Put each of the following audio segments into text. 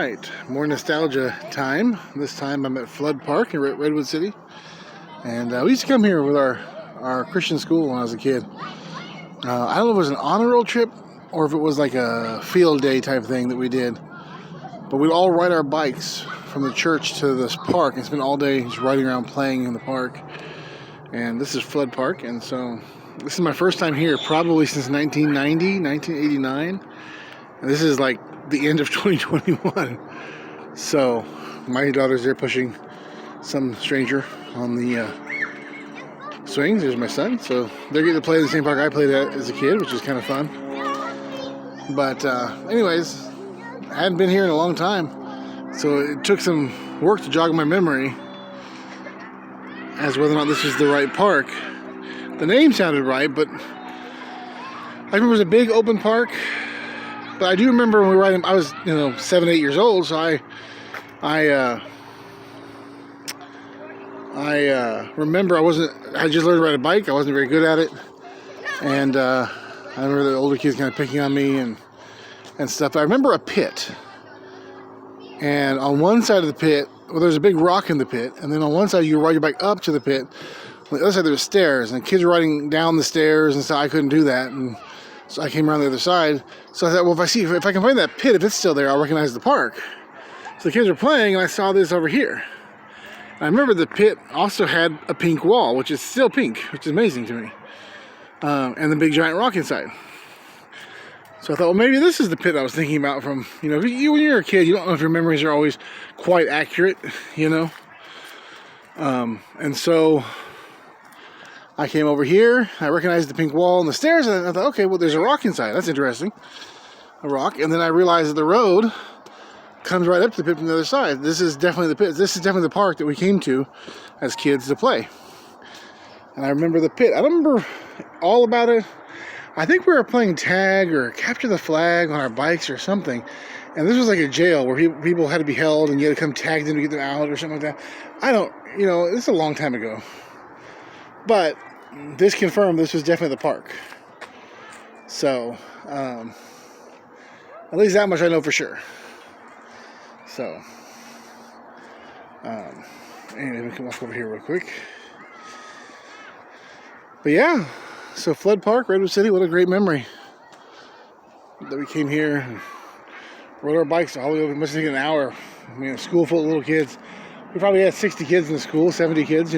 Alright, more nostalgia time. This time I'm at Flood Park in Redwood City. And we used to come here with our Christian school when I was a kid. I don't know if it was an honor roll trip or if it was like a field day type thing that we did. But we'd all ride our bikes from the church to this park and spend all day just riding around playing in the park. And this is Flood Park, and so this is my first time here probably since 1989. And this is like the end of 2021. So my daughter's there pushing some stranger on the swings. There's my son. So they're getting to play in the same park I played at as a kid, which is kind of fun. But anyways, I hadn't been here in a long time. So it took some work to jog my memory as whether or not this was the right park. The name sounded right, but I remember it was a big open park. But I do remember when we were riding, I was 7, 8 years old, so I remember I just learned to ride a bike. I wasn't very good at it, and I remember the older kids kind of picking on me and stuff. But I remember a pit, and on one side of the pit, well, there's a big rock in the pit, and then on one side you ride your bike up to the pit. On the other side there were stairs, and kids were riding down the stairs, and so I couldn't do that, and so I came around the other side. So I thought, well, if I can find that pit, if it's still there, I'll recognize the park. So the kids were playing, and I saw this over here. And I remember the pit also had a pink wall, which is still pink, which is amazing to me, and the big giant rock inside. So I thought, well, maybe this is the pit I was thinking about from, when you're a kid, you don't know if your memories are always quite accurate, And so I came over here, I recognized the pink wall and the stairs, and I thought, okay, well, there's a rock inside. That's interesting. A rock. And then I realized that the road comes right up to the pit from the other side. This is definitely the pit. This is definitely the park that we came to as kids to play. And I remember the pit. I don't remember all about it. I think we were playing tag or capture the flag on our bikes or something. And this was like a jail where people had to be held and you had to come tag them to get them out or something like that. I don't, this is a long time ago. But this confirmed this was definitely the park. So, at least that much I know for sure. So, anyway, let me come walk over here real quick. But yeah, so Flood Park, Redwood City, what a great memory. That we came here and rode our bikes all the way over. It must have taken an hour. A school full of little kids. We probably had 60 kids in the school, 70 kids,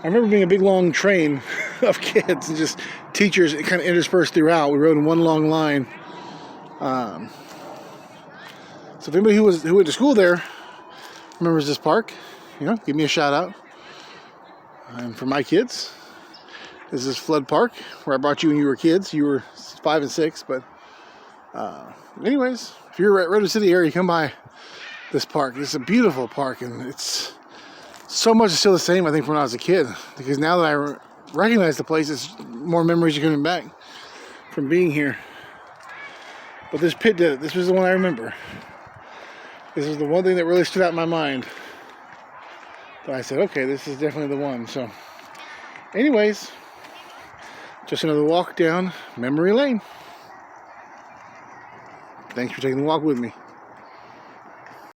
I remember being a big long train of kids and just teachers kind of interspersed throughout. We rode in one long line. So if anybody who went to school there remembers this park, give me a shout out. And for my kids, this is Flood Park, where I brought you when you were kids. You were 5 and 6, but anyways, if you're at Redwood City area, come by this park. It's a beautiful park, and it's so much is still the same, I think, from when I was a kid. Because now that I recognize the place, it's more memories are coming back from being here. But this pit did it. This was the one I remember. This is the one thing that really stood out in my mind. But I said, okay, this is definitely the one. So, anyways, just another walk down memory lane. Thanks for taking the walk with me.